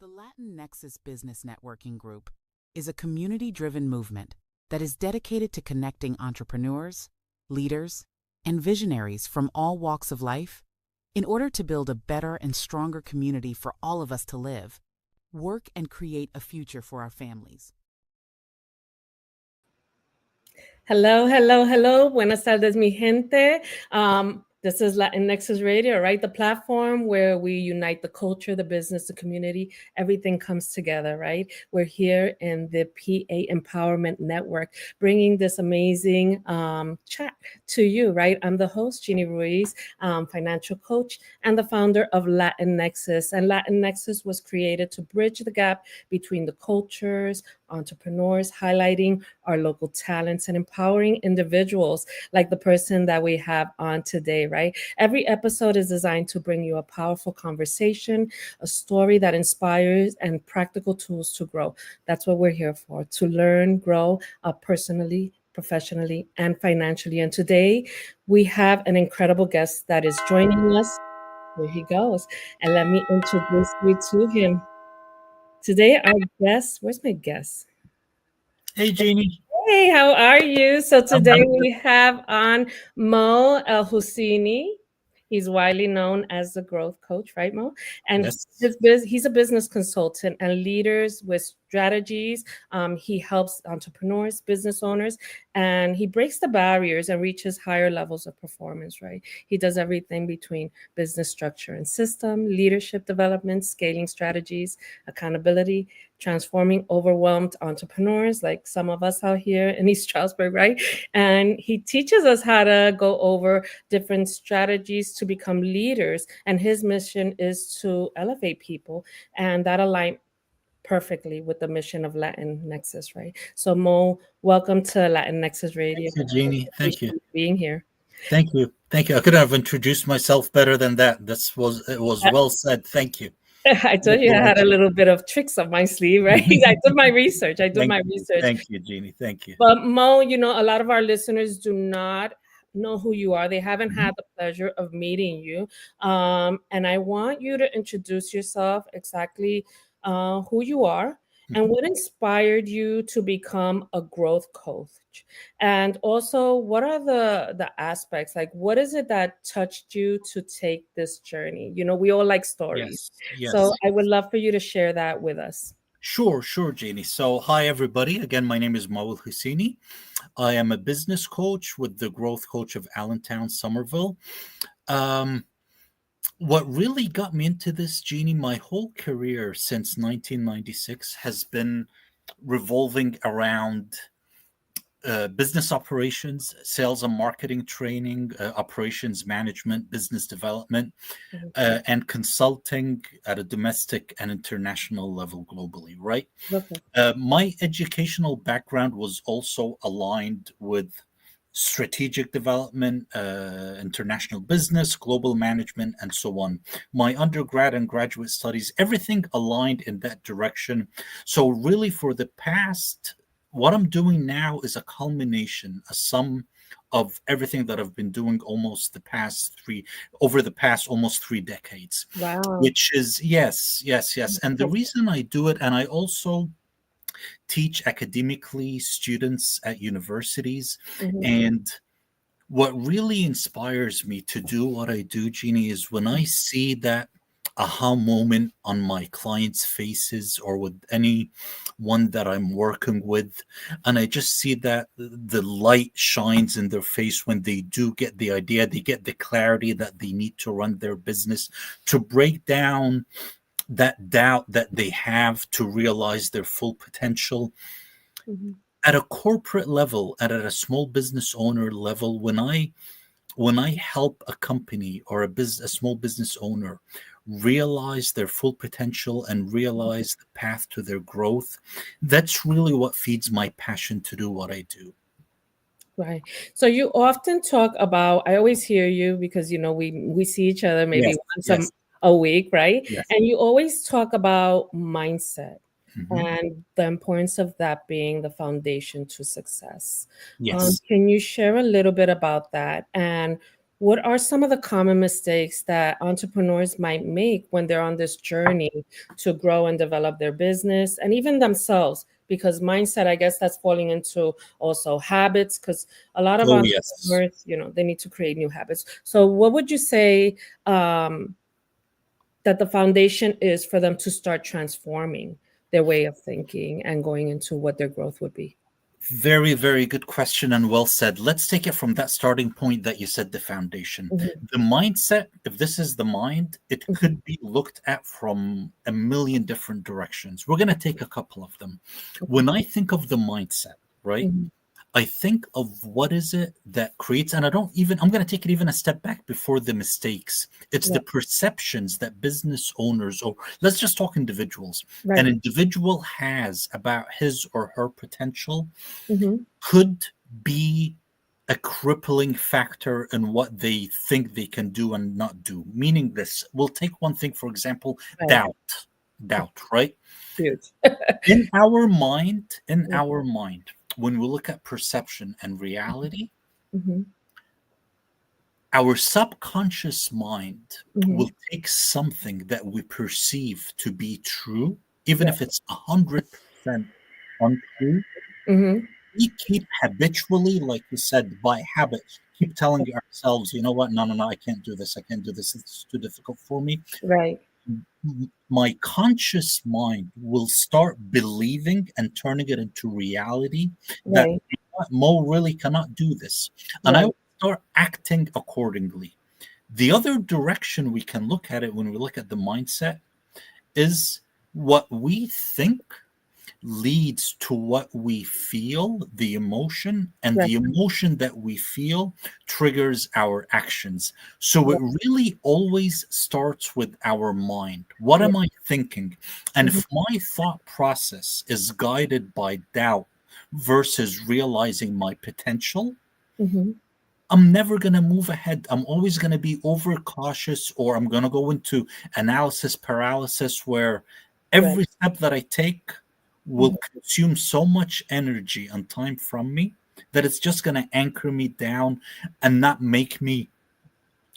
The Latin Nexus Business Networking Group is a community-driven movement that is dedicated to connecting entrepreneurs, leaders, and visionaries from all walks of life in order to build a better and stronger community for all of us to live, work, and create a future for our families. Hello, hello, hello. Buenas tardes, mi gente. This is Latin Nexus Radio, right? The platform where we unite the culture, the business, the community. Everything comes together, right? We're here in the PA Empowerment Network, bringing this amazing chat to you, right? I'm the host, Jeannie Ruiz, financial coach, and the founder of Latin Nexus. And Latin Nexus was created to bridge the gap between the cultures, entrepreneurs, highlighting our local talents and empowering individuals like the person that we have on today, right? Every episode is designed to bring you a powerful conversation, a story that inspires, and practical tools to grow. That's what we're here for, to learn, grow personally, professionally, and financially. And today we have an incredible guest that is joining us. Here he goes. And let me introduce you to him. Today, our guest, where's my guest? Hey, Jeannie. Hey, how are you? So today I'm we have on Mo El Husseini. He's widely known as the growth coach, right, Mo? And Yes. he's a business consultant and leaders with strategies. He helps entrepreneurs, business owners, and he breaks the barriers and reaches higher levels of performance, right? He does everything between business structure and system, leadership development, scaling strategies, accountability, transforming overwhelmed entrepreneurs like some of us out here in East Stroudsburg, right? And he teaches us how to go over different strategies to become leaders. And his mission is to elevate people, and that aligns perfectly with the mission of Latin Nexus, right? So Mo, welcome to Latin Nexus Radio. Thank you, Jeannie. Thank you. Being here. Thank you. Thank you. I couldn't have introduced myself better than that. It was well said. Thank you. I told you I had a little bit of tricks up my sleeve, right? I did my research. Thank you, Jeannie. Thank you. But Mo, you know, a lot of our listeners do not know who you are. They haven't had the pleasure of meeting you. And I want you to introduce yourself, exactly who you are and what inspired you to become a growth coach. And also, what are the aspects? Like, what is it that touched you to take this journey? You know, we all like stories. Yes. So I would love for you to share that with us. Sure, Jeannie. So, hi, everybody. Again, my name is Mo El Husseini. I am a business coach with the Growth Coach of Allentown, Somerville. What really got me into this, Jeannie, my whole career since 1996 has been revolving around business operations, sales and marketing training, operations management, business development, and consulting at a domestic and international level globally, right? Okay. My educational background was also aligned with strategic development, international business, global management, and so on. My undergrad and graduate studies, everything aligned in that direction. So really for the past, what I'm doing now is a culmination, a sum of everything that I've been doing over the past almost 3 decades. Wow. Which is, yes. And the reason I do it, and I also teach academically students at universities. And what really inspires me to do what I do, Jeannie, is when I see that aha moment on my clients' faces or with anyone that I'm working with, and I just see that the light shines in their face when they do get the idea, they get the clarity that they need to run their business, to break down that doubt that they have to realize their full potential. At a corporate level and at a small business owner level, when I help a company or a small business owner realize their full potential and realize the path to their growth, that's really what feeds my passion to do what I do. Right. So you often talk about, I always hear you because, you know, we see each other maybe once a week, right? Yes. And you always talk about mindset and the importance of that being the foundation to success. Yes. Can you share a little bit about that? And what are some of the common mistakes that entrepreneurs might make when they're on this journey to grow and develop their business and even themselves? Because mindset, I guess that's falling into also habits, because a lot of Oh, yes. entrepreneurs, they need to create new habits. So what would you say that the foundation is for them to start transforming their way of thinking and going into what their growth would be? Very, very good question and well said. Let's take it from that starting point that you said, the foundation. Mhm. The mindset, if this is the mind, it Mhm. could be looked at from a million different directions. We're going to take a couple of them. When I think of the mindset, right, Mhm. I think of what is it that creates, and I'm going to take it even a step back before the mistakes. It's Yeah. the perceptions that business owners, or let's just talk individuals, an Right. individual has about his or her potential Mhm. could be a crippling factor in what they think they can do and not do. Meaning this, we'll take one thing, for example, Right. doubt, right? Huge. In Yeah. our mind, when we look at perception and reality, Mhm. our subconscious mind Mhm. will take something that we perceive to be true, even Yeah. if it's 100% untrue. Mhm. We keep habitually, like you said, by habit, keep telling ourselves, you know what? No, no, no, I can't do this. I can't do this. It's too difficult for me. Right. My conscious mind will start believing and turning it into reality that Right. Mo really cannot do this. And I Right. will start acting accordingly. The other direction we can look at it when we look at the mindset is what we think leads to what we feel, the emotion, and Right. the emotion that we feel triggers our actions. So Right. it really always starts with our mind. What Yeah. am I thinking? And Mhm. if my thought process is guided by doubt versus realizing my potential, Mhm. I'm never going to move ahead. I'm always going to be overcautious, or I'm going to go into analysis paralysis where Right. every step that I take will Mhm. consume so much energy and time from me that it's just going to anchor me down and not make me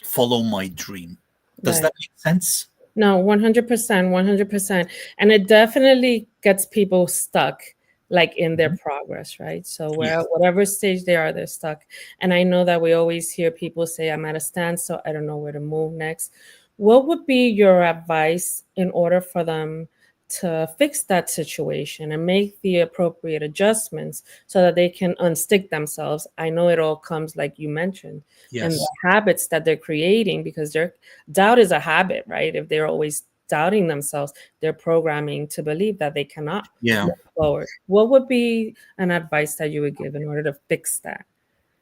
follow my dream. Does Right. that make sense? No, 100%, 100%. And it definitely gets people stuck, like in their Mhm. progress, right? So where Yes. whatever stage they are, they're stuck. And I know that we always hear people say, I'm at a standstill, I don't know where to move next. What would be your advice in order for them to fix that situation and make the appropriate adjustments so that they can unstick themselves? I know it all comes, like you mentioned, and the Yes. habits that they're creating, because they're doubt is a habit, right? If they're always doubting themselves, they're programming to believe that they cannot Yeah. move forward. What would be an advice that you would give in order to fix that?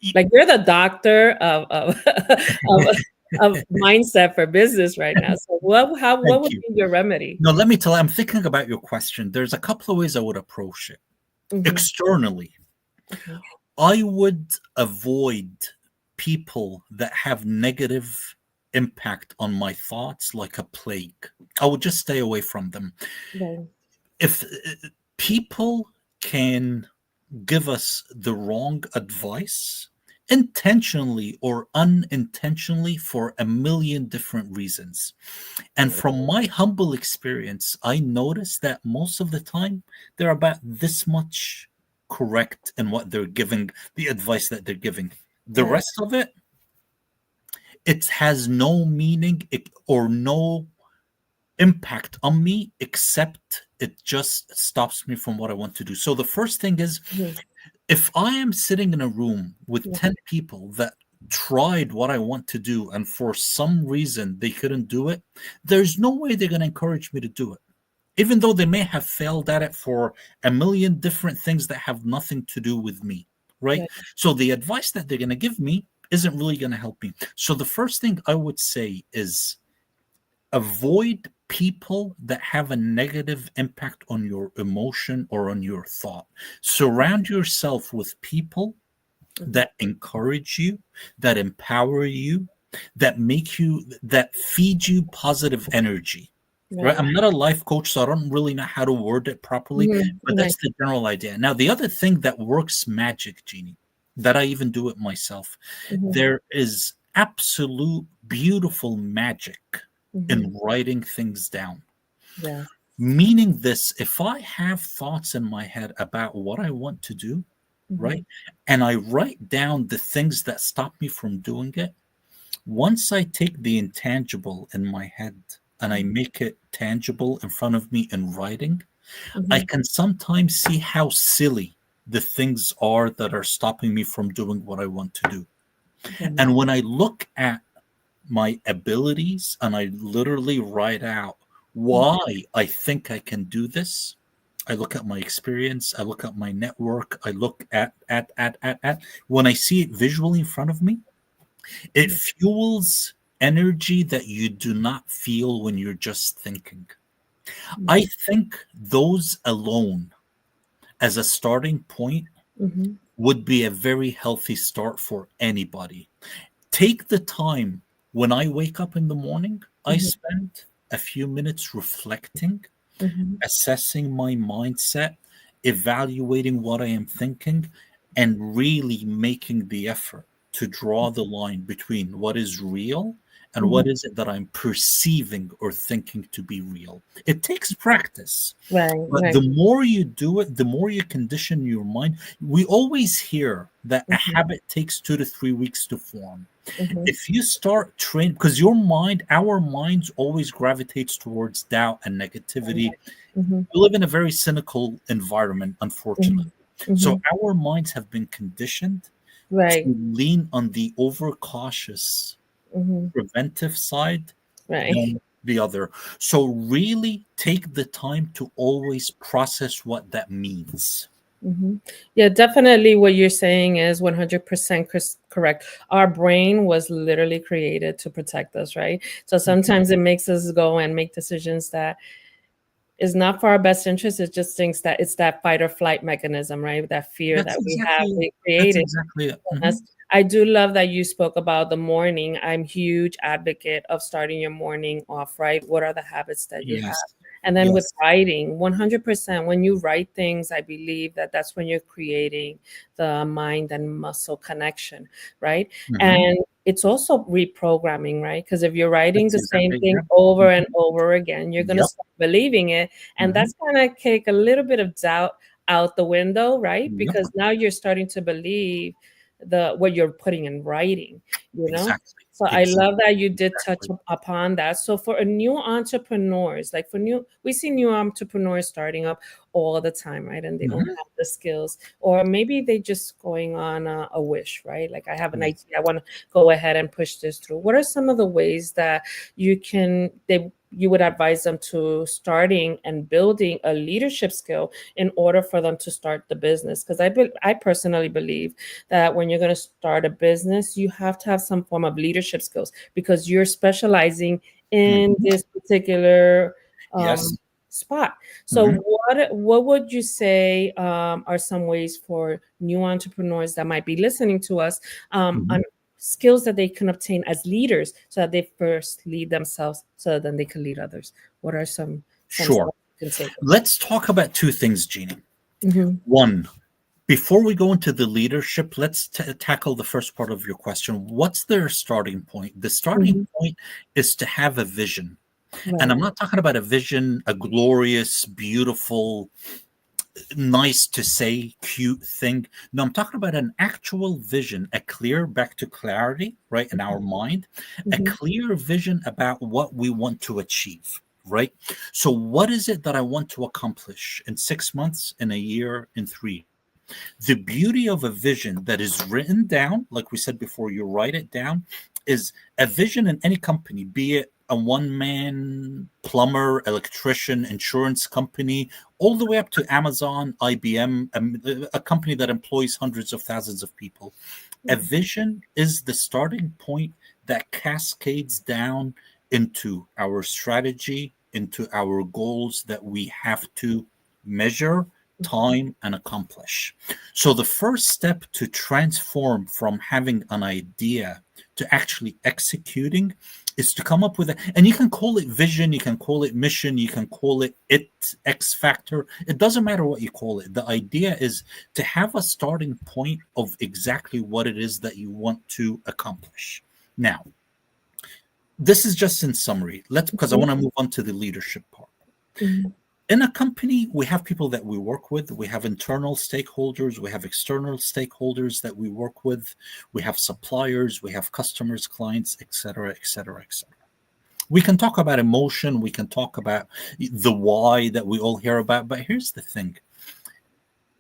Y- Like you're the doctor of of mindset for business right now. So what Thank would you. be your remedy? No, let me tell you, I'm thinking about your question. There's a couple of ways I would approach it. Mhm. Externally, Okay. I would avoid people that have negative impact on my thoughts like a plague. I would just stay away from them. Right. If people can give us the wrong advice, intentionally or unintentionally, for a million different reasons. And Right. from my humble experience, I noticed that most of the time they're about this much correct in what they're giving, the advice that they're giving. The Right. rest of it has no meaning or no impact on me, except it just stops me from what I want to do. So the first thing is, Mhm. if I am sitting in a room with Yeah. 10 people that tried what I want to do and for some reason they couldn't do it, there's no way they're going to encourage me to do it. Even though they may have failed at it for a million different things that have nothing to do with me, right? Right. So the advice that they're going to give me isn't really going to help me. So the first thing I would say is avoid people that have a negative impact on your emotion or on your thought. Surround yourself with people Mhm. that encourage you, that empower you, that feed you positive energy. Right. Right. I'm not a life coach, so I don't really know how to word it properly, Mhm. but Right. that's the general idea. Now, the other thing that works magic, Jeannie, that I even do it myself, Mhm. there is absolute beautiful magic Mm-hmm. in writing things down. Yeah. Meaning this, if I have thoughts in my head about what I want to do, Mm-hmm. right, and I write down the things that stop me from doing it, once I take the intangible in my head and I make it tangible in front of me in writing, I Mm-hmm. can sometimes see how silly the things are that are stopping me from doing what I want to do. Yeah. And when I look at my abilities and I literally write out why I think I can do this, I look at my experience, I look at my network, I look at. When I see it visually in front of me, it fuels energy that you do not feel when you're just thinking. I think those alone as a starting point Mm-hmm. would be a very healthy start for anybody. Take the time. When I wake up in the morning, I Mm-hmm. spend a few minutes reflecting, Mm-hmm. assessing my mindset, evaluating what I am thinking, and really making the effort to draw the line between what is real and Mm-hmm. what is it that I'm perceiving or thinking to be real. It takes practice, Right. but Right. the more you do it, the more you condition your mind. We always hear that a Mm-hmm. habit takes 2 to 3 weeks to form. Mm-hmm. If you start training, because your mind, our minds always gravitates towards doubt and negativity. Mm-hmm. We live in a very cynical environment, unfortunately. Mm-hmm. Mm-hmm. So our minds have been conditioned to Right. lean on the overcautious Mm-hmm. preventive side Right. than the other. So really take the time to always process what that means. Mm-hmm. Yeah, definitely what you're saying is 100% correct. Our brain was literally created to protect us, right? So sometimes it makes us go and make decisions that is not for our best interest. It just thinks that it's that fight or flight mechanism, right? That fear That's that we have, exactly we that's created. exactly it. Yes. I do love that you spoke about the morning. I'm huge advocate of starting your morning off right. What are the habits that you have? Yes. And then with Yes. writing, 100%, when you write things, I believe that that's when you're creating the mind and muscle connection, right? Mhm. And it's also reprogramming, right? Because if you're writing That's the same exactly thing yeah. over and Mhm. over again, you're going to Yep. start believing it. And Mhm. that's going to kick a little bit of doubt out the window, right? Yep. Because now you're starting to believe the what you're putting in writing, you know. Exactly. So I love that you did touch Exactly. upon that. So for a new entrepreneurs, like for new, we see new entrepreneurs starting up all the time, right? And they don't Mhm. have the skills, or maybe they just going on a wish, right? Like I have an Yes. idea, I want to go ahead and push this through. What are some of the ways that you would advise them to starting and building a leadership skill in order for them to start the business? Because I personally believe that when you're going to start a business, you have to have some form of leadership skills because you're specializing in Mhm. this particular Yes. spot. So, Mhm. what would you say are some ways for new entrepreneurs that might be listening to us Mhm. on skills that they can obtain as leaders, so that they first lead themselves, so then they can lead others? What are some Sure. steps you can take? Let's talk about two things, Jeannie. Mm-hmm. One, before we go into the leadership, let's tackle the first part of your question. What's their starting point? The starting Mm-hmm. point is to have a vision. And Right. I'm not talking about a vision, a glorious, beautiful, nice to say, cute thing. No, I'm talking about an actual vision, a clear, back to clarity, right, in our mind, a Mm-hmm. clear vision about what we want to achieve, right? So, what is it that I want to accomplish in 6 months, in a year, in 3? The beauty of a vision that is written down, like we said before, you write it down, is a vision in any company, be it a one man plumber, electrician, insurance company, all the way up to Amazon, IBM, a company that employs hundreds of thousands of people. A vision is the starting point that cascades down into our strategy, into our goals that we have to measure, time, and accomplish. So, the first step to transform from having an idea to actually executing is to come up with it. And you can call it vision, you can call it mission, you can call it X factor. It doesn't matter what you call it. The idea is to have a starting point of exactly what it is that you want to accomplish. Now, this is just in summary. Because I want to move on to the leadership part. Mm-hmm. In a company, we have people that we work with. We have internal stakeholders. We have external stakeholders that we work with. We have suppliers. We have customers, clients, etc., etc., etc. We can talk about emotion. We can talk about the why that we all hear about. But here's the thing.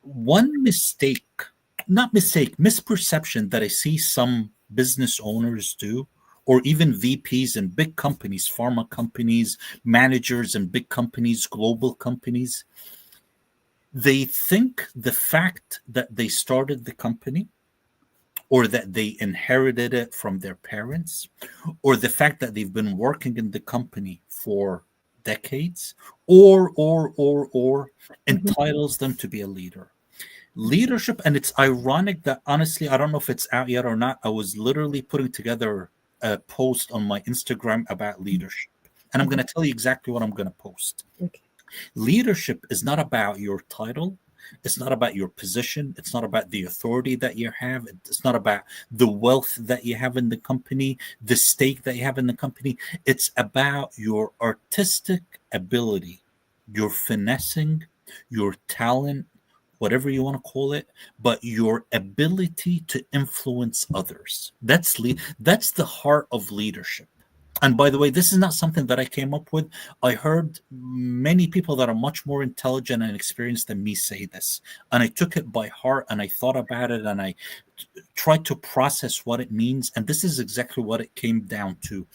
One misperception that I see some business owners do, or even VPs in big companies, pharma companies, managers in big companies, global companies, they think the fact that they started the company, or that they inherited it from their parents, or the fact that they've been working in the company for decades, or entitles them to be a leader. Leadership, and it's ironic that, honestly, I don't know if it's out yet or not. I was literally putting together a post on my Instagram about leadership, and I'm going to tell you exactly what I'm going to post. Okay. Leadership is not about your title. It's not about your position. It's not about the authority that you have. It's not about the wealth that you have in the company, the stake that you have in the company. It's about your artistic ability, your finessing, your talent, whatever you want to call it, but your ability to influence others. That's the heart of leadership. And by the way, this is not something that I came up with. I heard many people that are much more intelligent and experienced than me say this. And I took it by heart, and I thought about it, and I tried to process what it means. And this is exactly what it came down to.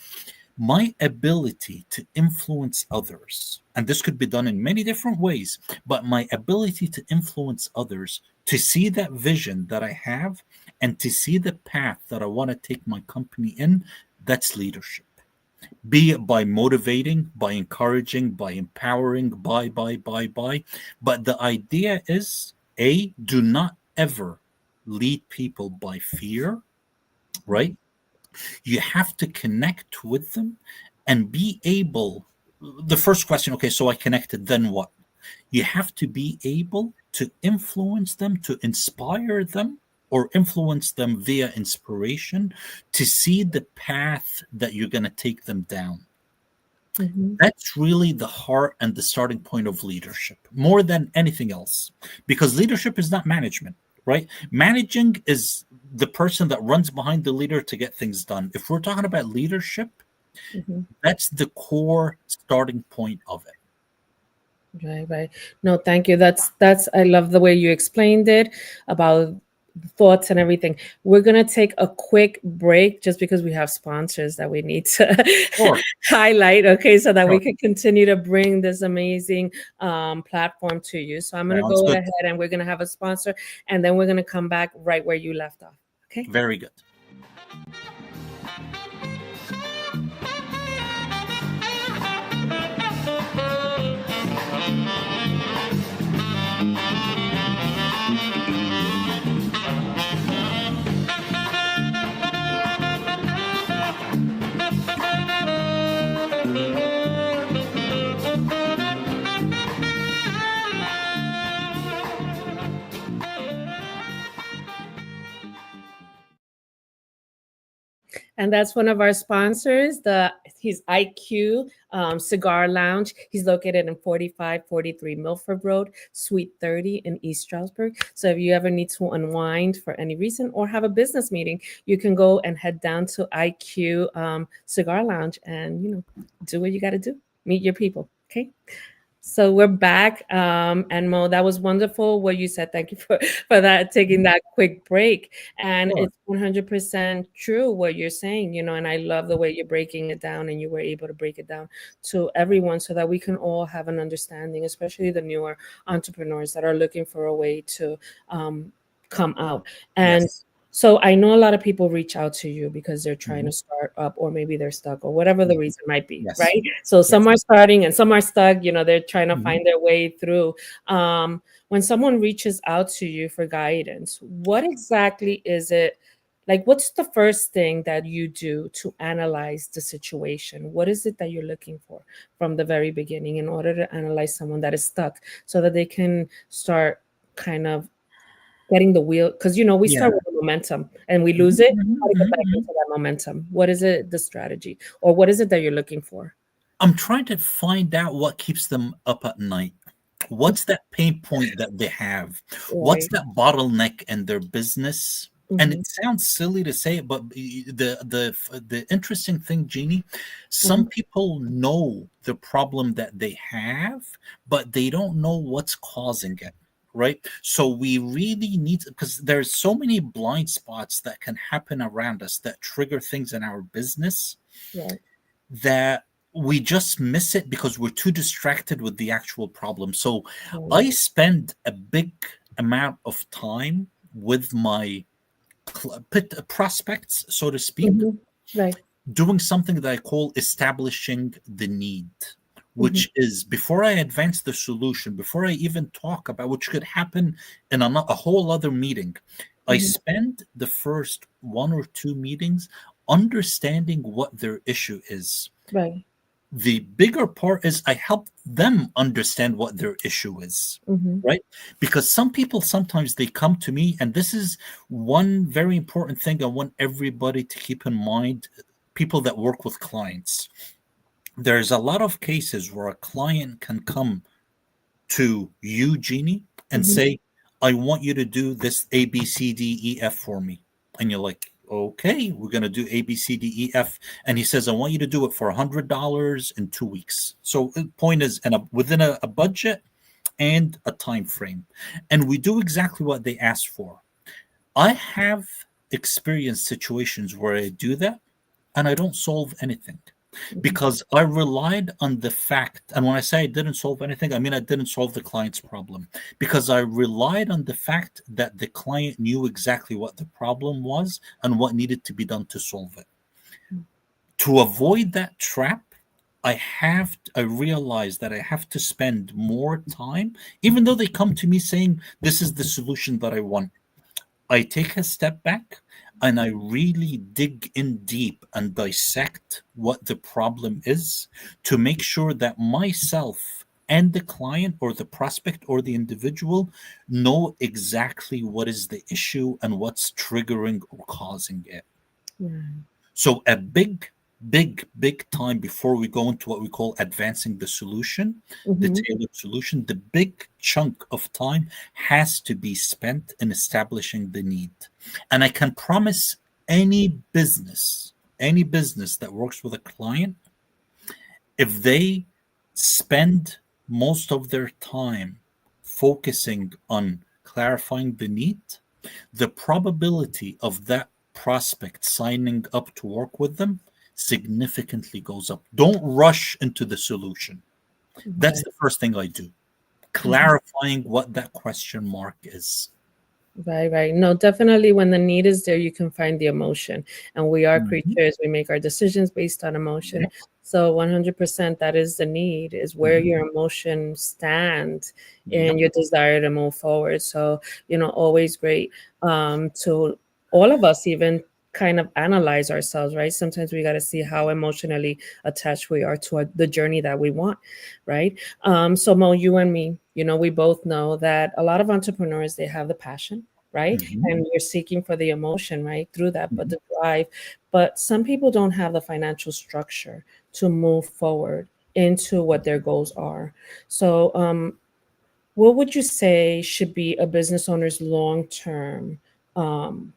My ability to influence others, and this could be done in many different ways, but my ability to influence others, to see that vision that I have, and to see the path that I want to take my company in, that's leadership. Be it by motivating, by encouraging, by empowering, by. But the idea is, do not ever lead people by fear, right? You have to connect with them and be able. The first question, okay, so I connected, then what? You have to be able to influence them, to inspire them, or influence them via inspiration, to see the path that you're going to take them down. Mm-hmm. That's really the heart and the starting point of leadership, more than anything else, because leadership is not management, right? Managing is the person that runs behind the leader to get things done. If we're talking about leadership, that's the core starting point of it. Right. No, thank you. That's I love the way you explained it about thoughts and everything. We're gonna take a quick break just because we have sponsors that we need to highlight, okay, so that we can continue to bring this amazing platform to you. So I'm gonna go ahead and we're gonna have a sponsor, and then we're gonna come back right where you left off. Okay. Very good. And that's one of our sponsors. He's IQ Cigar Lounge. He's located in 4543 Milford Road, Suite 30 in East Stroudsburg. So if you ever need to unwind for any reason or have a business meeting, you can go and head down to IQ Cigar Lounge and, do what you got to do. Meet your people. Okay. So we're back. And Mo, that was wonderful what you said. Thank you for that, taking that quick break. And It's 100% true what you're saying, and I love the way you're breaking it down, and you were able to break it down to everyone so that we can all have an understanding, especially the newer entrepreneurs that are looking for a way to come out. And so I know a lot of people reach out to you because they're trying to start up, or maybe they're stuck, or whatever the reason might be, right? So some are starting and some are stuck, they're trying to find their way through. When someone reaches out to you for guidance, what exactly is it? Like, what's the first thing that you do to analyze the situation? What is it that you're looking for from the very beginning in order to analyze someone that is stuck so that they can start kind of getting the wheel? Because, we start with momentum and we lose it, how to get back into that momentum? What is it, the strategy, or what is it that you're looking for? I'm trying to find out what keeps them up at night. What's that pain point that they have? What's Right. that bottleneck in their business? And Mhm. it sounds silly to say it, but the interesting thing, Jeannie, some Mhm. people know the problem that they have, but they don't know what's causing it. Right. So we really need, because there's so many blind spots that can happen around us that trigger things in our business Right. that we just miss it because we're too distracted with the actual problem. So Right. I spend a big amount of time with my prospects, so to speak, Mhm. Right. doing something that I call establishing the need, Mhm. which is before I advance the solution, before I even talk about, which could happen in a whole other meeting, I Mhm. spend the first one or two meetings understanding what their issue is. Right. The bigger part is I help them understand what their issue is, Mhm. right? Because some people sometimes they come to me, and this is one very important thing I want everybody to keep in mind, people that work with clients. There's a lot of cases where a client can come to you, Jeannie, and Mhm. say, I want you to do this A, B, C, D, E, F for me. And you're like, okay, we're going to do A, B, C, D, E, F. And he says, I want you to do it for $100 in 2 weeks. So the point is, within a budget and a time frame. And we do exactly what they asked for. I have experienced situations where I do that and I don't solve anything Mhm. because I relied on the fact, and when I say I didn't solve anything, I mean I didn't solve the client's problem because I relied on the fact that the client knew exactly what the problem was and what needed to be done to solve it. To avoid that trap, I realize that I have to spend more time, even though they come to me saying this is the solution that I want. I take a step back and I really dig in deep and dissect what the problem is to make sure that myself and the client or the prospect or the individual know exactly what is the issue and what's triggering or causing it. Right. So a big time before we go into what we call advancing the solution, the Mhm. tailored solution, the big chunk of time has to be spent in establishing the need. And I can promise any business that works with a client, if they spend most of their time focusing on clarifying the need, the probability of that prospect signing up to work with them significantly goes up. Don't rush into the solution. That's Right. the first thing I do. Mhm. Clarifying what that question mark is. Right, right. No, definitely when the need is there, you can find the emotion. And we are Mhm. creatures, we make our decisions based on emotion. Yep. So 100% that is the need, is where Mhm. your emotions stand in Yep. your desire to move forward. So, always great to all of us even kind of analyze ourselves, right? Sometimes we got to see how emotionally attached we are to the journey that we want, right? So Mo, you and me, we both know that a lot of entrepreneurs, they have the passion, right? Mhm. And you're seeking for the emotion, right? Through that, but Mhm. the drive. But some people don't have the financial structure to move forward into what their goals are. So, what would you say should be a business owner's long-term um,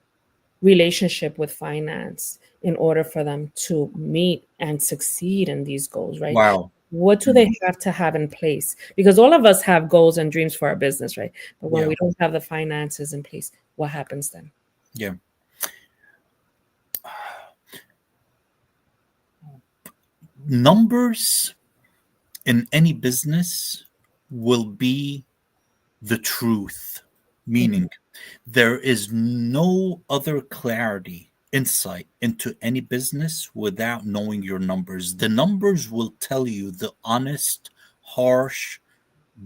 relationship with finance in order for them to meet and succeed in these goals, right? Wow. What do Mm. they have to have in place? Because all of us have goals and dreams for our business, right? But when Yeah. we don't have the finances in place, what happens then? Yeah. Numbers in any business will be the truth, Mhm. meaning there is no other clarity, insight into any business without knowing your numbers. The numbers will tell you the honest, harsh,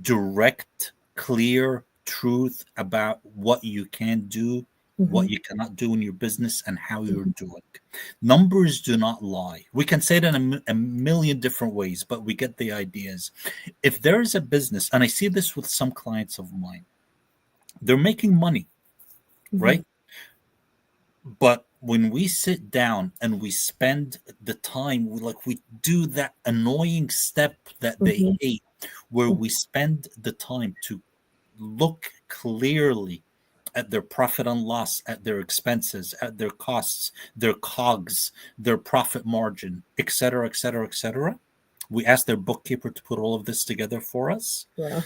direct, clear truth about what you can do, what Mhm. you cannot do in your business, and how you're Mhm. doing. Numbers do not lie. We can say it in a million different ways, but we get the ideas. If there is a business, and I see this with some clients of mine, they're making money, Mhm. right? But when we sit down and we spend the time, we do that annoying step that they Mhm. hate, where we spend the time to look clearly at their profit and loss, at their expenses, at their costs, their COGS, their profit margin, et cetera, et cetera, et cetera. We ask their bookkeeper to put all of this together for us. Wow.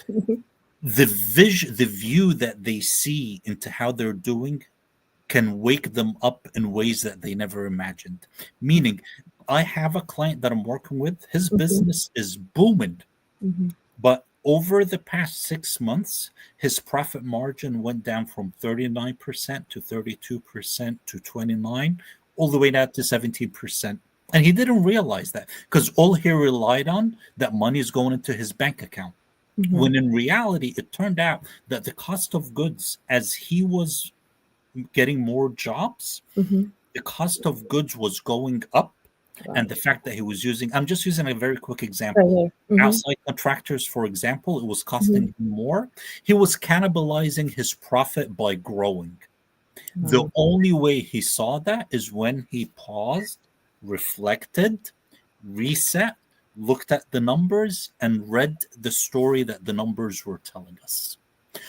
The view that they see into how they're doing can wake them up in ways that they never imagined. Meaning, I have a client that I'm working with, his Mhm. business is booming, Mhm. but over the past 6 months, his profit margin went down from 39% to 32% to 29, all the way down to 17%. And he didn't realize that because all he relied on, that money is going into his bank account. Mhm. When in reality, it turned out that the cost of goods, as he was getting more jobs, Mhm. the cost of goods was going up. Wow. And the fact that he was using, I'm just using a very quick Right example. here. Mhm. Outside contractors, for example, it was costing Mhm. him more. He was cannibalizing his profit by growing. The Wow. only way he saw that is when he paused, reflected, reset, looked at the numbers, and read the story that the numbers were telling us.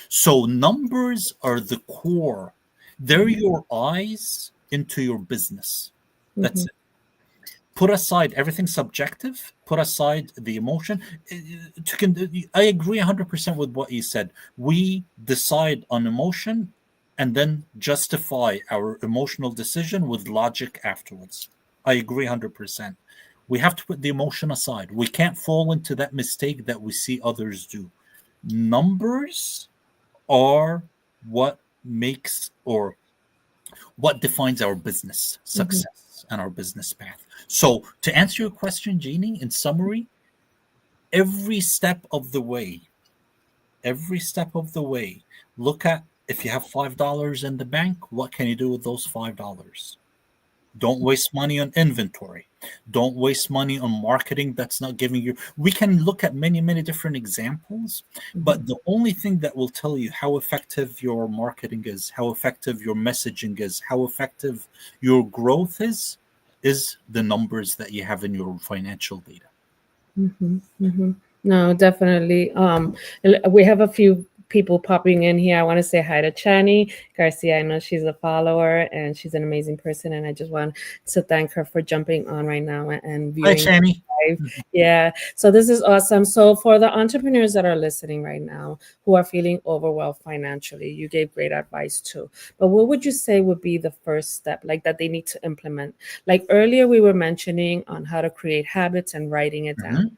So numbers are the core. They're Mhm. your eyes into your business. That's Mhm. it. Put aside everything subjective. Put aside the emotion. I agree 100% with what you said. We decide on emotion and then justify our emotional decision with logic afterwards. I agree 100%. We have to put the emotion aside. We can't fall into that mistake that we see others do. Numbers are what makes or what defines our business Mhm. success and our business path. So, to answer your question, Jeannie, in summary, every step of the way, every step of the way, look at if you have $5 in the bank, what can you do with those $5? Don't waste money on inventory. Don't waste money on marketing that's not giving you. We can look at many, many different examples, Mhm. but the only thing that will tell you how effective your marketing is, how effective your messaging is, how effective your growth is the numbers that you have in your financial data. Mhm. Mhm. No, definitely. We have a few people popping in here. I want to say hi to Chani Garcia. I know she's a follower and she's an amazing person, and I just want to thank her for jumping on right now and Hi, viewing Channy. live. Yeah. So this is awesome. So for the entrepreneurs that are listening right now who are feeling overwhelmed financially, you gave great advice too. But what would you say would be the first step, like that they need to implement? Like earlier, we were mentioning on how to create habits and writing it down. Mhm,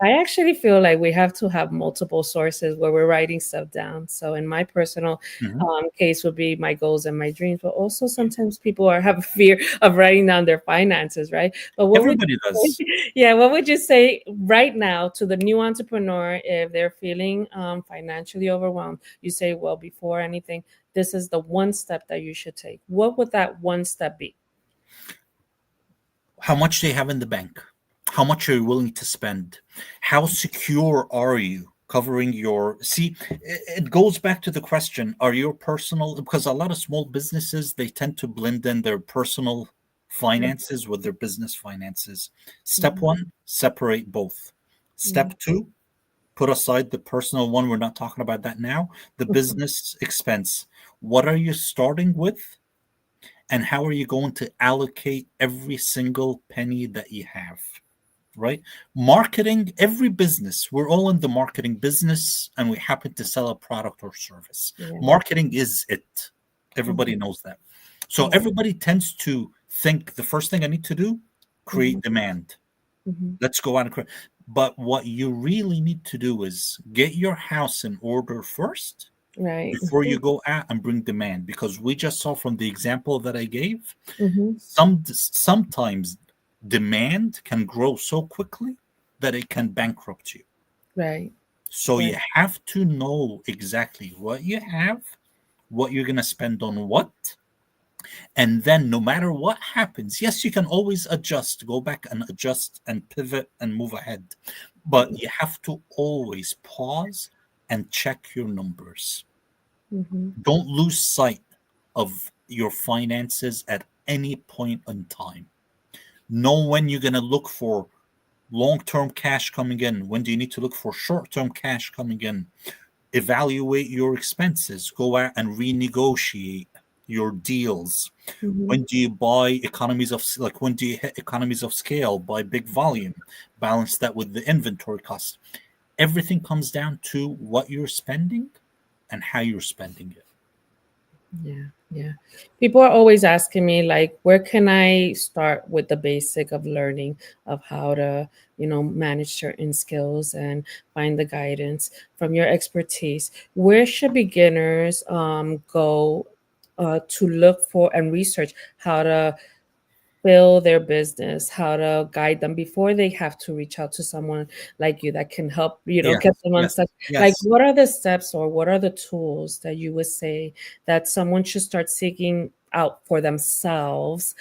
I actually feel like we have to have multiple sources where we're writing stuff down. So in my personal mhm. case would be my goals and my dreams, but also sometimes people have a fear of writing down their finances, right? But what would Everybody you does. say, yeah, what would you say right now to the new entrepreneur if they're feeling financially overwhelmed? You say, well, before anything, this is the one step that you should take. What would that one step be? How much do you have in the bank? How much are you willing to spend? How secure are you covering your see it goes back to the question, are your personal, because a lot of small businesses, they tend to blend in their personal finances with their business finances. Step Mhm. one, separate both. Mhm. Step two, put aside the personal one, we're not talking about that now. The business expense, what are you starting with, and how are you going to allocate every single penny that you have, right? Marketing, every business, we're all in the marketing business and we happen to sell a product or service. Yeah. Marketing is it. Mhm. Everybody knows that. So Yeah. everybody tends to think the first thing I need to do, Mhm. create demand. Mhm. Let's go out and create. But what you really need to do is get your house in order first Right. before you go out and bring demand, because we just saw from the example that I gave, Mhm. sometimes demand can grow so quickly that it can bankrupt you. Right. So Right. you have to know exactly what you have, what you're going to spend on what, and then no matter what happens, yes, you can always adjust, go back and adjust and pivot and move ahead, but you have to always pause and check your numbers. Mhm. Don't lose sight of your finances at any point in time. Know when you're going to look for long-term cash coming in. When do you need to look for short-term cash coming in? Evaluate your expenses. Go out and renegotiate your deals. When do you buy economies of, like, when do you hit economies of scale, buy big volume, balance that with the inventory cost? Everything comes down to what you're spending and how you're spending it. Yeah. People are always asking me, like, where can I start with the basic of learning of how to, manage certain skills and find the guidance from your expertise. Where should beginners go to look for and research how to build their business, how to guide them before they have to reach out to someone like you that can help, Yes, get them yes, unstuck? Like, yes. what are the steps or what are the tools that you would say that someone should start seeking out for themselves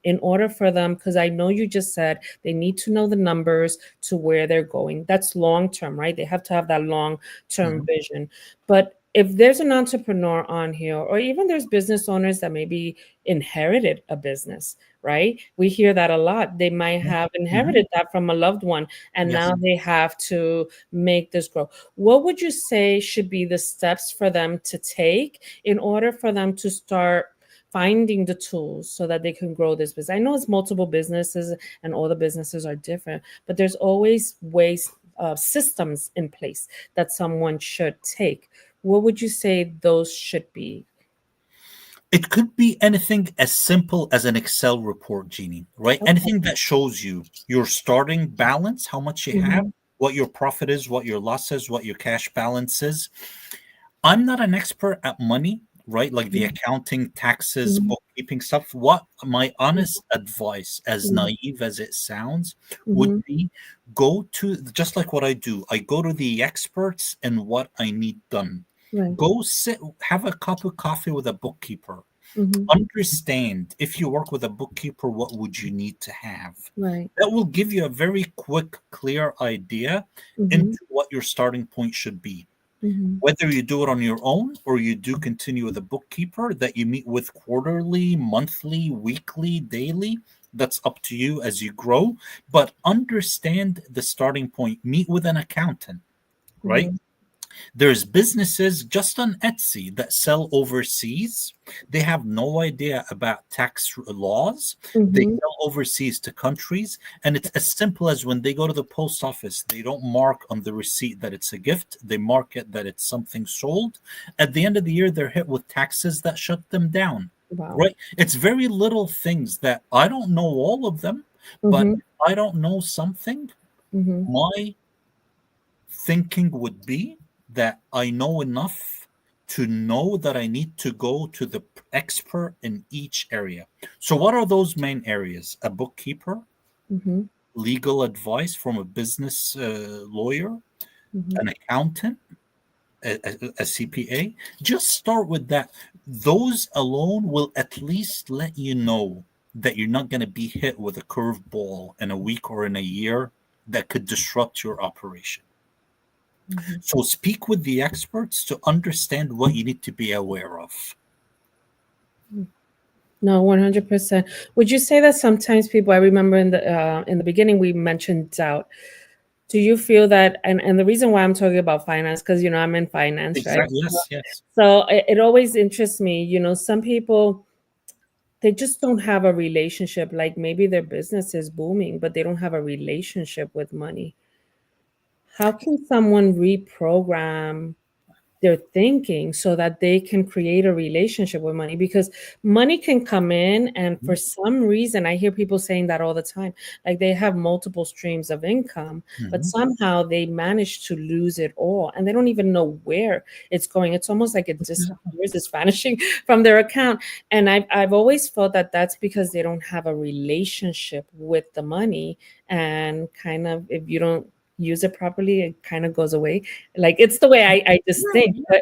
in order for them? Because I know you just said they need to know the numbers to where they're going. That's long term, right? They have to have that long term vision. But if there's an entrepreneur on here, or even there's business owners that maybe inherited a business, right? We hear that a lot. They might have inherited that from a loved one, and Yes. now they have to make this grow. What would you say should be the steps for them to take in order for them to start finding the tools so that they can grow this business? I know it's multiple businesses and all the businesses are different, but there's always ways, systems in place that someone should take. What would you say those should be? It could be anything as simple as an Excel report, Jeannie, right? Okay. Anything that shows you your starting balance, how much you have, what your profit is, what your loss is, what your cash balance is. I'm not an expert at money, right? Like the accounting, taxes, bookkeeping stuff. What my honest advice, as naive as it sounds, would be go to, just like what I do, I go to the experts in what I need done. Right. Go sit, have a cup of coffee with a bookkeeper. Understand, if you work with a bookkeeper, what would you need to have? Right. That will give you a very quick, clear idea into what your starting point should be. Whether you do it on your own or you do continue with a bookkeeper that you meet with quarterly, monthly, weekly, daily, that's up to you as you grow. But understand the starting point. Meet with an accountant, right? There's businesses just on Etsy that sell overseas. They have no idea about tax laws. They sell overseas to countries, and it's as simple as when they go to the post office, they don't mark on the receipt that it's a gift. They mark it that it's something sold. At the end of the year, they're hit with taxes that shut them down. Wow. Right? It's very little things that I don't know all of them, but if I don't know something, my thinking would be that I know enough to know that I need to go to the expert in each area. So, what are those main areas? A bookkeeper, legal advice from a business lawyer, an accountant, a CPA. Just start with that. Those alone will at least let you know that you're not going to be hit with a curveball in a week or in a year that could disrupt your operation. So speak with the experts to understand what you need to be aware of. No, 100%. Would you say that sometimes people, I remember in the beginning, we mentioned doubt. Do you feel that, and the reason why I'm talking about finance, because, I'm in finance, right? Exactly. Yes, yes. So it always interests me, some people, they just don't have a relationship. Like maybe their business is booming, but they don't have a relationship with money. How can someone reprogram their thinking so that they can create a relationship with money? Because money can come in, and for some reason, I hear people saying that all the time, like they have multiple streams of income, but somehow they manage to lose it all, and they don't even know where it's going. It's almost like it disappears, it's vanishing from their account. And I've always felt that that's because they don't have a relationship with the money, and kind of, if you don't use it properly, it kind of goes away. Like, it's the way I just think. But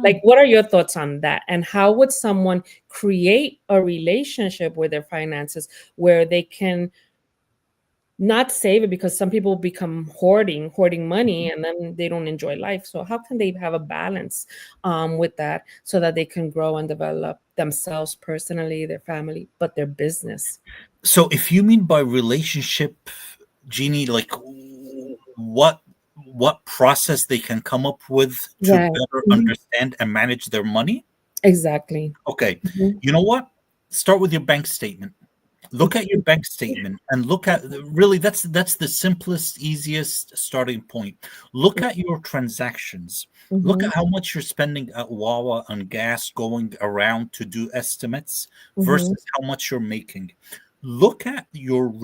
like, what are your thoughts on that? And how would someone create a relationship with their finances where they can not save it, because some people become hoarding money, and then they don't enjoy life. So how can they have a balance with that, so that they can grow and develop themselves personally, their family, but their business? So if you mean by relationship, Jeannie, like what process they can come up with to Right. better Mhm. understand and manage their money? Exactly. Okay. Mhm. You know what? Start with your bank statement. Look at your bank statement and look at, really, that's the simplest, easiest starting point. Look at your transactions. Look Mhm. at how much you're spending at Wawa on gas going around to do estimates Mhm. versus how much you're making. Look at your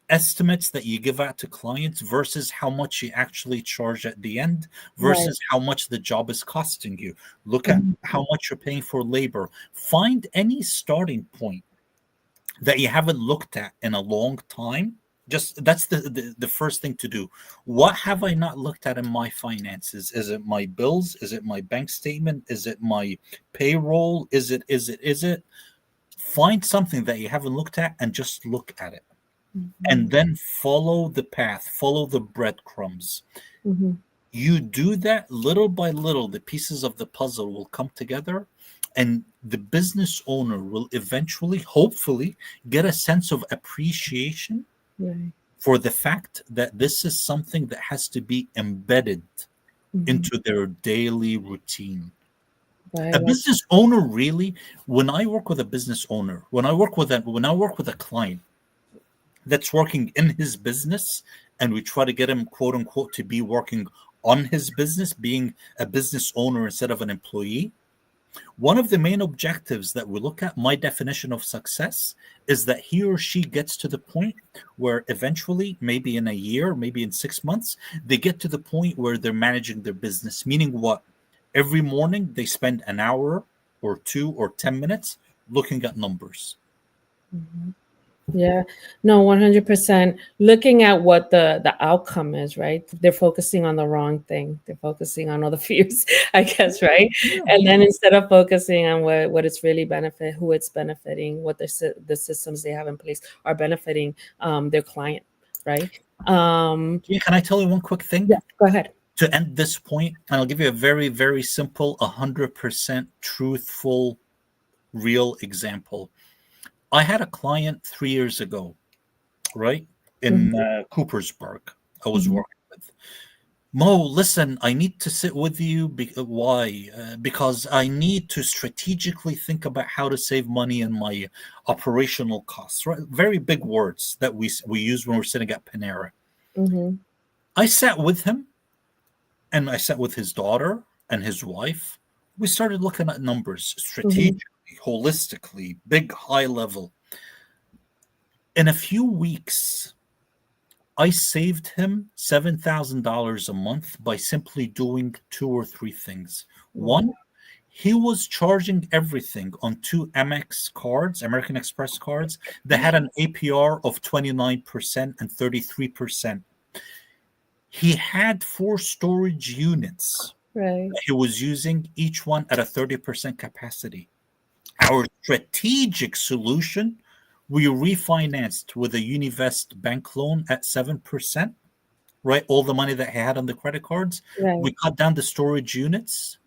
estimates that you give out to clients versus how much you actually charge at the end Right. versus how much the job is costing you. Look at Mhm. how much you're paying for labor. Find any starting point that you haven't looked at in a long time. Just that's the first thing to do. What have I not looked at in my finances? Is it my bills? Is it my bank statement? Is it my payroll? Is it find something that you haven't looked at and just look at it, and Mhm. then follow the path, follow the breadcrumbs. Mhm. You do that little by little, the pieces of the puzzle will come together, and the business owner will eventually, hopefully, get a sense of appreciation Right. for the fact that this is something that has to be embedded Mhm. into their daily routine. Right. A Right. business owner, really, when I work with a business owner, when I work with a client that's working in his business, and we try to get him, quote unquote, to be working on his business, being a business owner instead of an employee. One of the main objectives that we look at, my definition of success, is that he or she gets to the point where eventually, maybe in a year, maybe in 6 months, they get to the point where they're managing their business. Meaning what? Every morning they spend an hour or 2 or 10 minutes looking at numbers. Mhm. Yeah, no, 100%. Looking at what the outcome is, right? They're focusing on the wrong thing. They're focusing on all the fears, I guess, right? Yeah, And yeah. then instead of focusing on what it's really benefit, who it's benefiting, what the systems they have in place are benefiting their client, right? Um, Yeah, can I tell you one quick thing yeah, go ahead. to end this point? And I'll give you a very, very simple, 100% truthful, real example. I had a client 3 years ago, right? In Mhm. Coopersburg, I was Mhm. working with. Mo, listen, I need to sit with you. Why? Because I need to strategically think about how to save money in my operational costs. Right? Very big words that we use when we're sitting at Panera. Mhm. I sat with him, and I sat with his daughter and his wife. We started looking at numbers Mhm. strategically, holistically, big, high level. In a few weeks, I saved him $7,000 a month by simply doing two or three things. One, Wow. he was charging everything on two Amex cards, American Express cards, that had an APR of 29% and 33%. He had four storage units Right. that he was using, each one at a 30% capacity. Our strategic solution, we refinanced with a Univest bank loan at 7%, right? All the money that he had on the credit cards. Right. We cut down the storage units.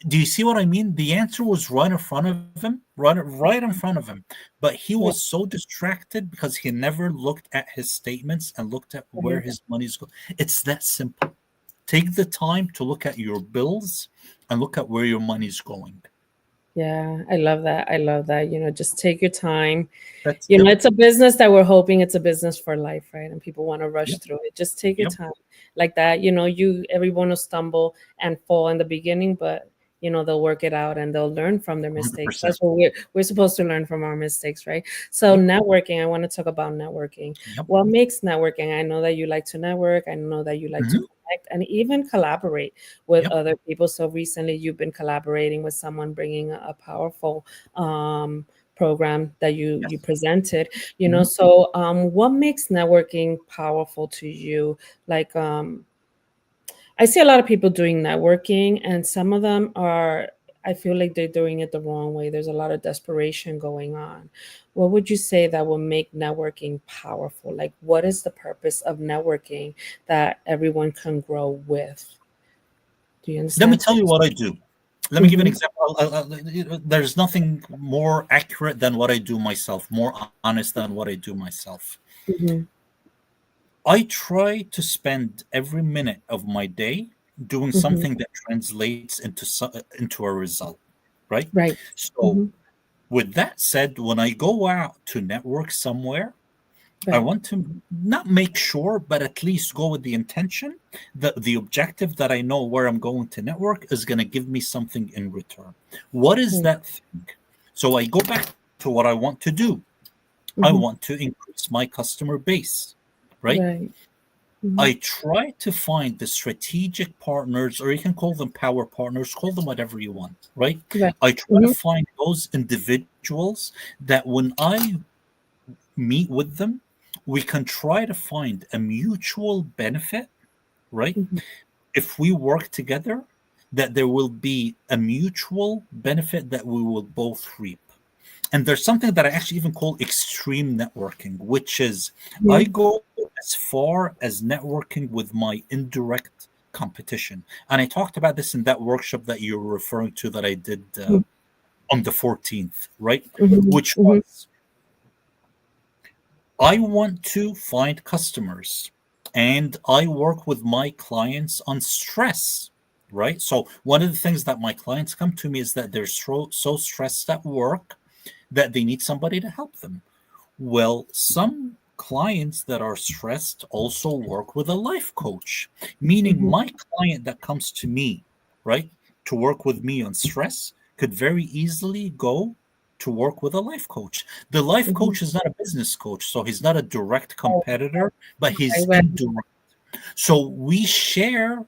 Do you see what I mean? The answer was right in front of him, right in front of him. But he Right. was so distracted because he never looked at his statements and looked at where Right. his money's going. It's that simple. Take the time to look at your bills and look at where your money's going. Yeah, I love that. I love that. Just take your time. That's Yep, It's a business that we're hoping it's a business for life, right? And people want to rush yep, through it. Just take your yep, time like that. Everyone will stumble and fall in the beginning, but they'll work it out and they'll learn from their mistakes. 100%. That's what we're supposed to learn from our mistakes, right? So Yep, networking, I want to talk about networking. yep. What makes networking? I know that you like to network. I know that you like to Mhm, connect and even collaborate with yep, other people. So recently you've been collaborating with someone bringing a powerful program that you yes. presented. Mhm. So what makes networking powerful to you? Like I see a lot of people doing networking, and some of them are I feel like they're doing it the wrong way. There's a lot of desperation going on. What would you say that will make networking powerful? Like, what is the purpose of networking that everyone can grow with? Do you Let me understand? tell you what I do. Let me give you an Mm-hmm. example. There's nothing more accurate than what I do myself, more honest than what I do myself. Mm-hmm. I try to spend every minute of my day doing Mm-hmm. something that translates into a result, right? Right. So, Mm-hmm. with that said, when I go out to network somewhere, I Right. want to not make sure, but at least go with the intention that the objective that I know where I'm going to network is going to give me something in return. What is Right. that thing? So I go back to what I want to do. I Mm-hmm. want to increase my customer base, right? Right. Mm-hmm. I try to find the strategic partners, or you can call them power partners, call them whatever you want, right? Right. I try to Mm-hmm. find those individuals that when I meet with them, we can try to find a mutual benefit, right? Mm-hmm. If we work together, that there will be a mutual benefit that we will both reap. And there's something that I actually even call extreme networking, which is I go as far as networking with my indirect competition. And I talked about this in that workshop that you're referring to that I did on the 14th, right? Mm-hmm. Which Mm-hmm. was I want to find customers and I work with my clients on stress, right? So, one of the things that my clients come to me is that they're so stressed at work that they need somebody to help them. Well, some clients that are stressed also work with a life coach, meaning Mm-hmm. my client that comes to me, right, to work with me on stress could very easily go to work with a life coach. The life Mm-hmm. coach is not a business coach, so he's not a direct competitor, but Right. he's Right. indirect. So we share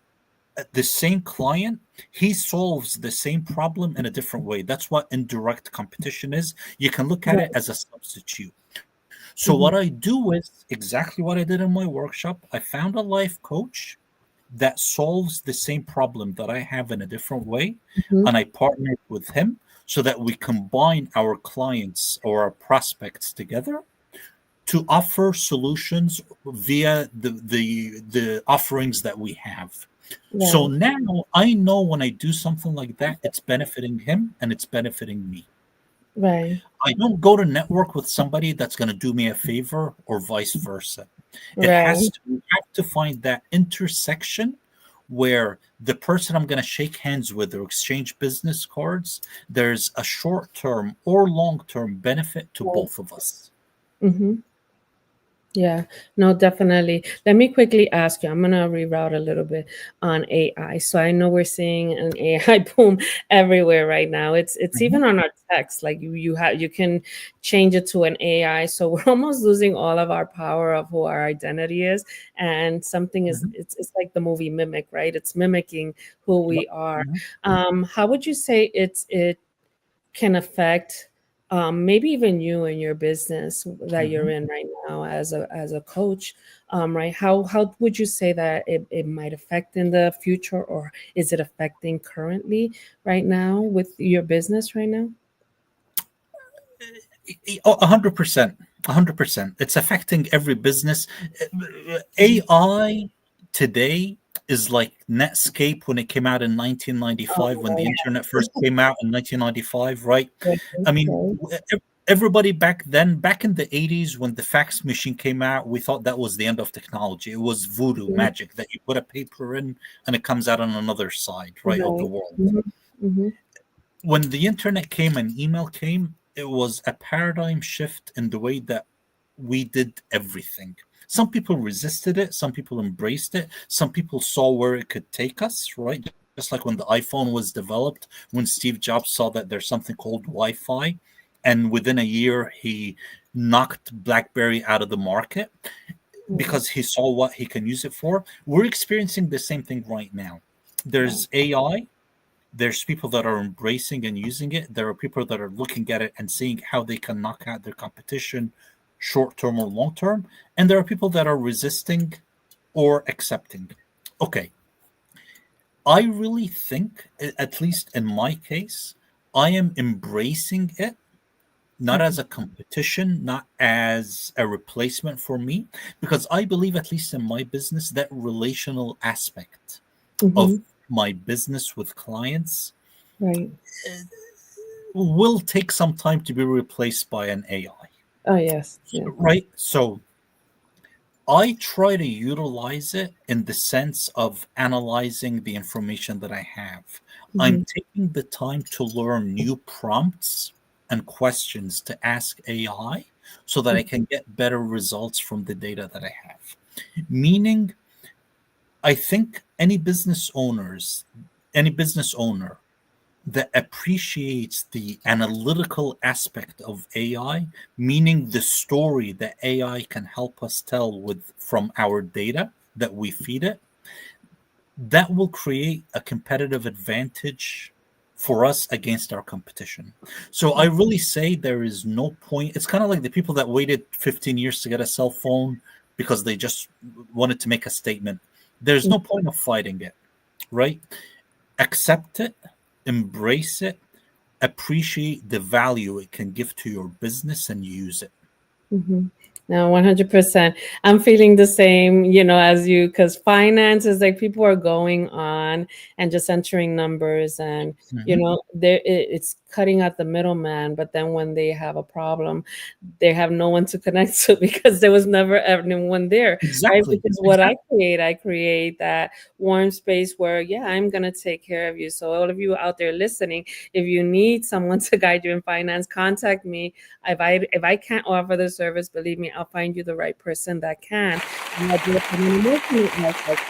the same client, he solves the same problem in a different way. That's what indirect competition is. You can look at it Right. as a substitute. So Mm-hmm. what I do is exactly what I did in my workshop. I found a life coach that solves the same problem that I have in a different way, Mm-hmm. and I partnered with him so that we combine our clients or our prospects together to offer solutions via the offerings that we have. So Right. now I know when I do something like that, it's benefiting him and it's benefiting me. Right. I don't go to network with somebody that's going to do me a favor or vice versa. It has Right. to we have to find that intersection where the person I'm going to shake hands with or exchange business cards, there's a short term or long term benefit to Right. both of us. Mm-hmm. Yeah, no, definitely. Let me quickly ask you. I'm gonna reroute a little bit on AI. So I know we're seeing an AI boom everywhere right now. It's Mhm, even on our text. Like you can change it to an AI. So we're almost losing all of our power of who our identity is. And something is mhm. it's like the movie Mimic, right? It's mimicking who Yep. we are. Mhm, How would you say it can affect maybe even you and your business that you're mhm. in right now as a coach, right? How would you say that it might affect in the future, or is it affecting currently right now with your business right now? 100%. 100%. It's affecting every business. AI today is like Netscape when it came out in 1995, when the Oh, internet first came out in 1995, right? right, I mean, right, everybody back then, back in the 80s, when the fax machine came out, we thought that was the end of technology. It was voodoo mhm, magic that you put a paper in and it comes out on another side, right, of the right, world. mhm, mhm, When the internet came and email came, it was a paradigm shift in the way that we did everything. Some people resisted it, some people embraced it, some people saw where it could take us, right? Just like when the iPhone was developed, when Steve Jobs saw that there's something called Wi Fi, and within a year he knocked BlackBerry out of the market right, because he saw what he can use it for. We're experiencing the same thing right now. right, There's AI, there's people that are embracing and using it. There are people that are looking at it and seeing how they can knock out their competition, short term or long term. And there are people that are resisting or accepting. Okay, I really think, at least in my case, I am embracing it not as a competition, not as a replacement for me, because I believe, at least in my business, that relational aspect of Mm-hmm. my business with clients Right. will take some time to be replaced by an AI, Oh, yes. Yeah. right? So I try to utilize it in the sense of analyzing the information that I have. I'm Mm-hmm. taking the time to learn new prompts and questions to ask AI so that I can get better results from the data that I have. Meaning, I think any business owner that appreciates the analytical aspect of AI, meaning the story that AI can help us tell with from our data that we feed it, that will create a competitive advantage for us against our competition. So I really say there is no point. It's kind of like the people that waited 15 years to get a cell phone because they just wanted to make a statement. There's no point of fighting it, right? Accept it, embrace it, appreciate the value it can give to your business and use it. Mm-hmm. No, 100%. I'm feeling the same, as you, because finance is like people are going on and just entering numbers, and Mhm. it's cutting out the middleman. But then when they have a problem, they have no one to connect to because there was never anyone there, right? Exactly. Because what Exactly. I create that warm space where, yeah, I'm gonna take care of you. So all of you out there listening, if you need someone to guide you in finance, contact me. If I can't offer the service, believe me, I'll find you the right person that can. And I'll do it from an emotional aspect.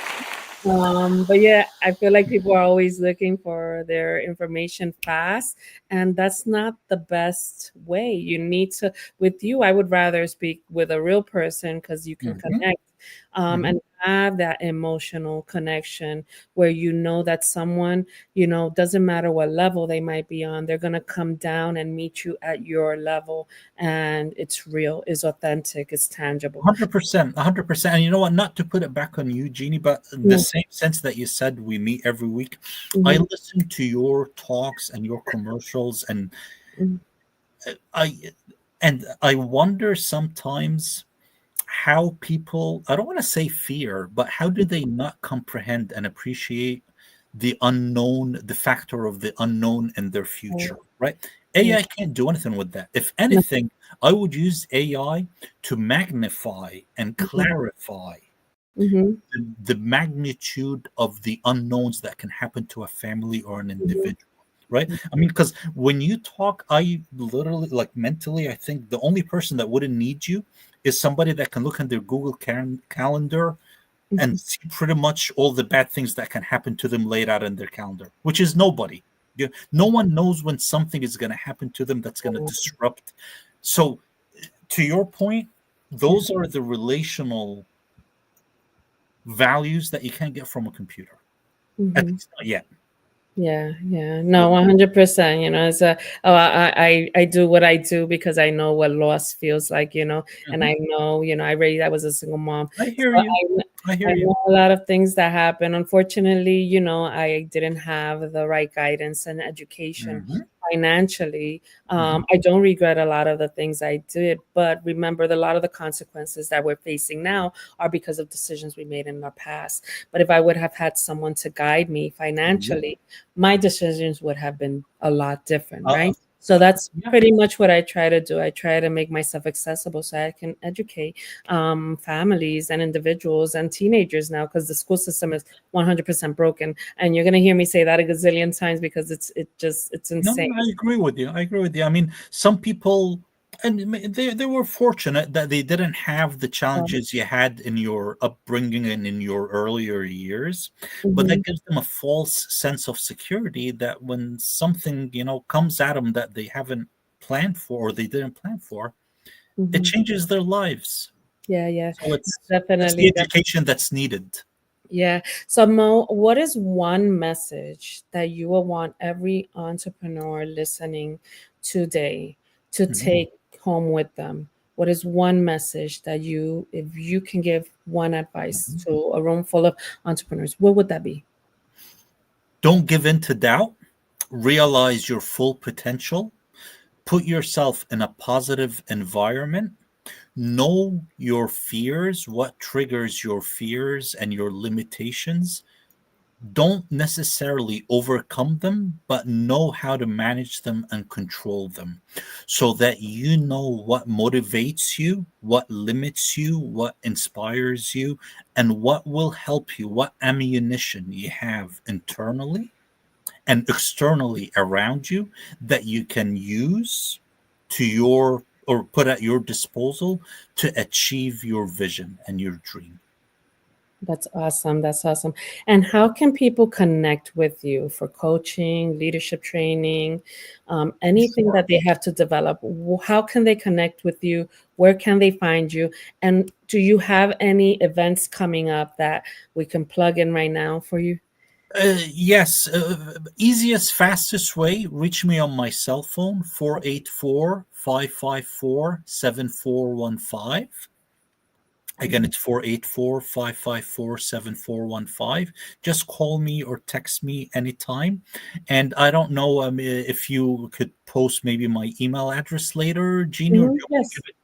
But yeah, I feel like people are always looking for their information fast, and that's not the best way. You need to, with you, I would rather speak with a real person because you can Mhm. connect, Mhm. and have that emotional connection where that someone, doesn't matter what level they might be on, they're going to come down and meet you at your level, and it's real, it's authentic, it's tangible. 100%, 100%. And you know what? Not to put it back on you, Jeannie, but the Yeah. same sense that you said we meet every week. I Mhm. listen to your talks and your commercials, and Mhm. I I wonder sometimes how people, I don't want to say fear, but how do they not comprehend and appreciate the unknown, the factor of the unknown in their Right. future, right? Yeah. AI can't do anything with that. If No. anything, I would use AI to magnify and Mhm. clarify Mhm. the magnitude of the unknowns that can happen to a family or an Mhm. individual, right? I mean, because when you talk, I literally, like mentally, I think the only person that wouldn't need you is somebody that can look in their Google calendar and Mhm. see pretty much all the bad things that can happen to them laid out in their calendar, which is nobody. No one knows when something is going to happen to them that's going to disrupt. So, to your point, Yeah. those are the relational values that you can't get from a computer. At Mhm. least not yet. Yeah, yeah. No, 100%. It's I do what I do because I know what loss feels like, and Mhm. I know, I was a single mom. I So hear you. I hear I you. know a lot of things that happen. Unfortunately, I didn't have the right guidance and education Mhm. financially. Mhm. I don't regret a lot of the things I did, but remember, a lot of the consequences that we're facing now are because of decisions we made in our past. But if I would have had someone to guide me Yeah. financially, my decisions would have been a lot different, Uh, right? So that's yeah. pretty much what I try to do. I try to make myself accessible so I can educate families and individuals and teenagers now, because the school system is 100% broken. And you're going to hear me say that a gazillion times because it's No, insane. no, I agree with you. I agree with you. I mean, some people, and they were fortunate that they didn't have the challenges you had in your upbringing and in your earlier years, but Mhm, that gives them a false sense of security that when something, comes at them that they haven't planned for or they didn't plan for, it mhm. changes their lives. Yeah, yeah, So it's the definitely. education that's needed. Yeah. So Mo, what is one message that you will want every entrepreneur listening today to Mhm. take home with them? What is one message that if you can give one advice Mhm. to a room full of entrepreneurs, what would that be? Don't give in to doubt. Realize your full potential. Put yourself in a positive environment. Know your fears, what triggers your fears and your limitations. Don't necessarily overcome them, but know how to manage them and control them so that you know what motivates you, what limits you, what inspires you, and what will help you, what ammunition you have internally and externally around you that you can use to your or put at your disposal to achieve your vision and your dream. That's awesome. That's awesome. And how can people connect with you for coaching, leadership training, anything that they have to develop? How can they connect with you? Where can they find you? And do you have any events coming up that we can plug in right now for you? Yes, easiest, fastest way, reach me on my cell phone, 484-554-7415. Again, it's 484-554-7415. Just call me or text me anytime. And I don't know if you could post maybe my email address later, Jeannie, or do you want to Yes, give it?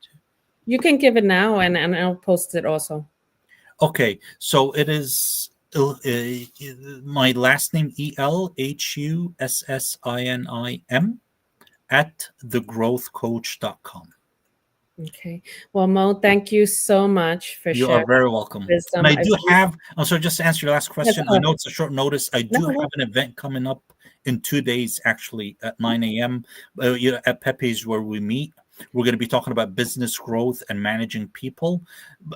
you can give it now, and I'll post it also. Okay, so it is my last name, ELHUSSINIM at thegrowthcoach.com. Okay. Well, Mo, thank you so much for You are sharing very welcome. And wisdom. I do have, I'm sorry, just to answer your last Yes, question. I know it's a short notice. I do no. have an event coming up in 2 days, actually, at 9 a.m. At Pepe's, where we meet. We're going to be talking about business growth and managing people.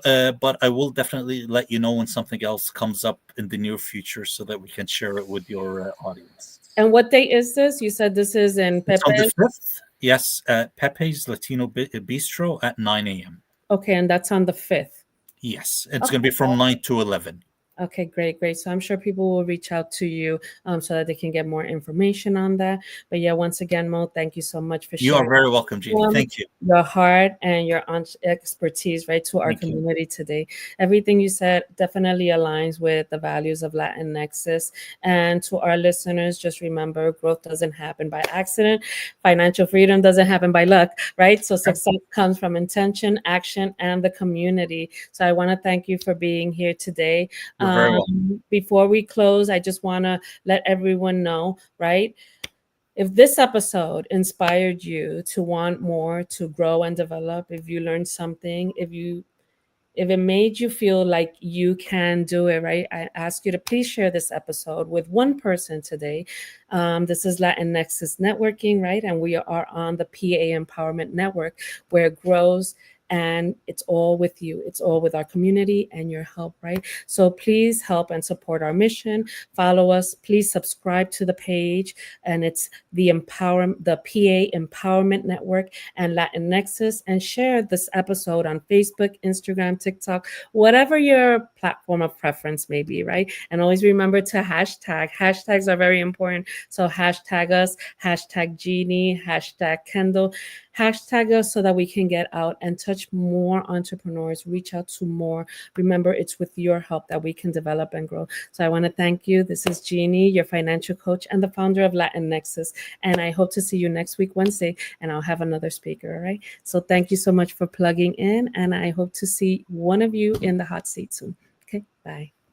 But I will definitely let you know when something else comes up in the near future so that we can share it with your audience. And what date is this? You said this is in It's on the Pepe. 5th. Yes, at Pepe's Latino Bistro at 9 a.m. Okay, and that's on the 5th. Yes, it's going to be from 9 to 11. Okay, great. So I'm sure people will reach out to you so that they can get more information on that. But yeah, once again, Mo, thank you so much for You are sharing very welcome, Jeannie. Thank you. your heart and your expertise, right, to our Thank you. community today. Everything you said definitely aligns with the values of Latin Nexus. And to our listeners, just remember, growth doesn't happen by accident. Financial freedom doesn't happen by luck, right? So success comes from intention, action, and the community. So I want to thank you for being here today. You're very welcome. Before we close, I just want to let everyone know, right? If this episode inspired you to want more, to grow and develop, if you learned something, if it made you feel like you can do it, right? I ask you to please share this episode with one person today. This is Latin Nexus Networking, right? And we are on the PA Empowerment Network, where it grows. And it's all with you. It's all with our community and your help, right? So please help and support our mission. Follow us. Please subscribe to the page. And it's the PA Empowerment Network and Latin Nexus. And share this episode on Facebook, Instagram, TikTok, whatever your platform of preference may be, right? And always remember to hashtag. Hashtags are very important. So hashtag us, hashtag Jeannie, hashtag Kendall. Hashtag us so that we can get out and touch more entrepreneurs, reach out to more. Remember, it's with your help that we can develop and grow. So I want to thank you. This is Jeannie, your financial coach and the founder of Latin Nexus. And I hope to see you next week, Wednesday, and I'll have another speaker, all right? So thank you so much for plugging in, and I hope to see one of you in the hot seat soon. Okay, bye.